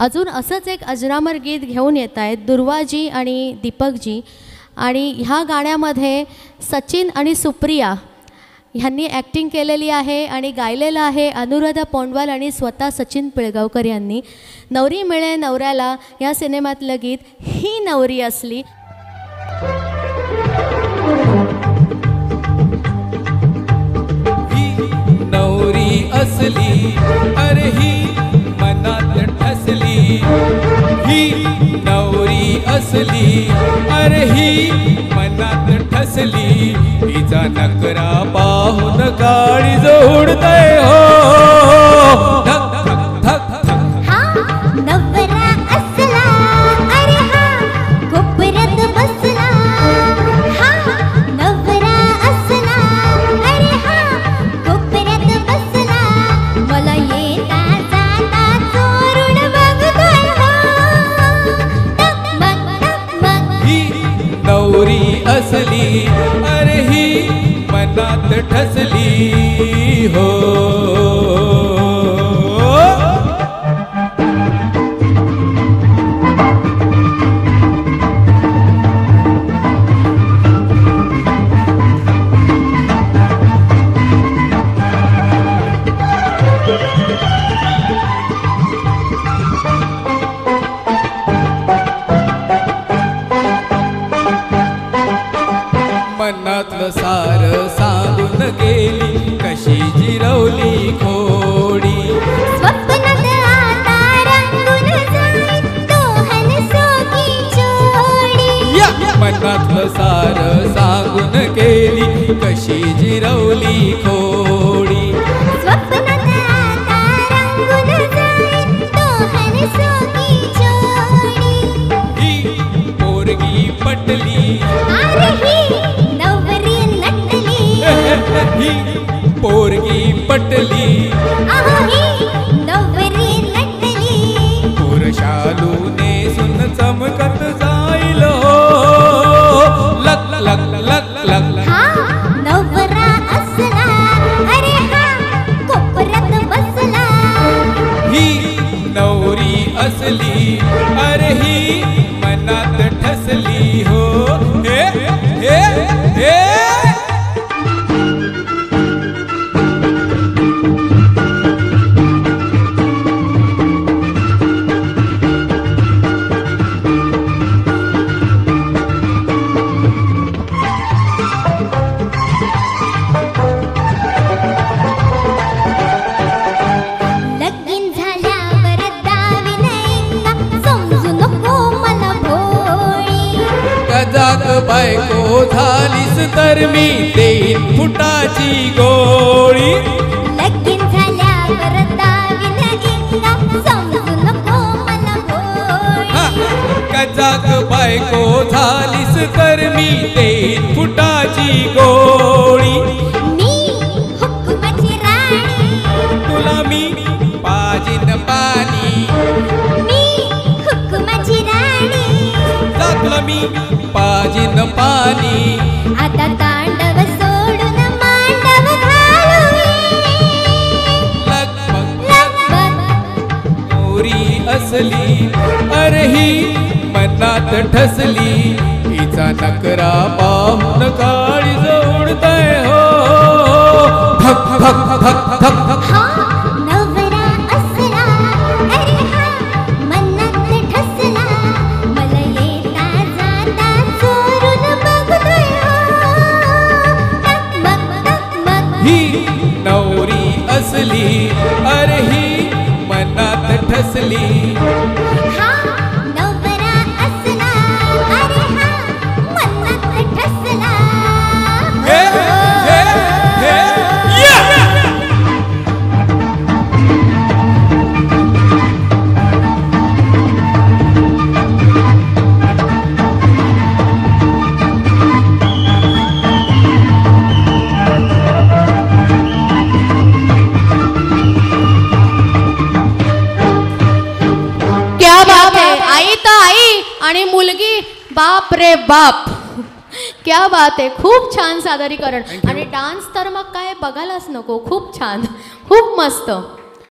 अजून असंच एक अजरामर गीत घेऊन येत आहेत दुर्वाजी आणि दीपकजी. आणि ह्या गाण्यामध्ये सचिन आणि सुप्रिया ह्यांनी ॲक्टिंग केलेली आहे आणि गायलेलं आहे अनुराधा पौंडवाल आणि स्वतः सचिन पिळगावकर यांनी. नवरी मिळे नवऱ्याला या सिनेमातलं गीत ही नवरी असली. ही नवरी असली अरे ही मनात ठसली. ही नवरी असली अरे ही मनात ठसली. तिचा नकरा पाहून काळी जोडतय हो. धक धक धक धक. हा नवरा असला अरे हा कोपऱ्यात बसला. हा नवरा असला अरे हा कोपऱ्यात बसला. मला येता जाता चोरून बघतोय हो. टकमक टकमक. ही नवरी असली अरे ही मनात ठसली हो. मनातलं सार सांगून गेली कशी जिरवली खोडी. स्वप्नात आता रंगून जाईल दोहन सोकी जोडी. मनातलं सार सांगून गेली कशी जिरवली खोडी. स्वप्नात आता रंगून जाईल दोहन सोकी जोडी. ही पोरगी पटली अरे ही नवरी नटली. ही पोरगी पटली अहो ही नवरी नटली. पुरशालूने सुन चमकत जाईल हो. लक लक लक लक. हा नवरा असला अरे हा कोपऱ्यात बसला. ही नवरी असली अरे ही मनात ठसली हो. हे हे हे. लगीन झाल्यावर दावीन एकदा समजू नको मला भोळी. कजाक बायको झालीस तर मी देईन फुटाची गोळी. लगीन झाल्यावर दावीन एकदा समजू नको मला भोळी. कजाक बायको झालीस तर मी देईन फुटाची गोळी. मी हुकुमाची राणी. तुला मी पाजीन पाणी. मी हुकुमाची राणी. तुला मी पाजीन पाणी. आता तांडव सोडून मांडव घालूया. लगबग लगबग. नवरी असली अरे ही मनात ठसली. हिचा नकरा पाहून काळी जोडतय हो. धक धक धक धक धक. हा नवरा असला अरे हा मनात ठसला. मला येता जाता चोरून बघतोय हो. टकमक टकमक. ही नवरी असली अरे ही मनात ठसली. हा नवरा असला अरे हा मनात ठसला. हे हे हे. क्या बात आहे. आई तर आई आणि मुलगी बाप रे बाप. क्या बात आहे. खूप छान सादरीकरण आणि डान्स तर मग काय बघायलाच नको. खूप छान खूप मस्त.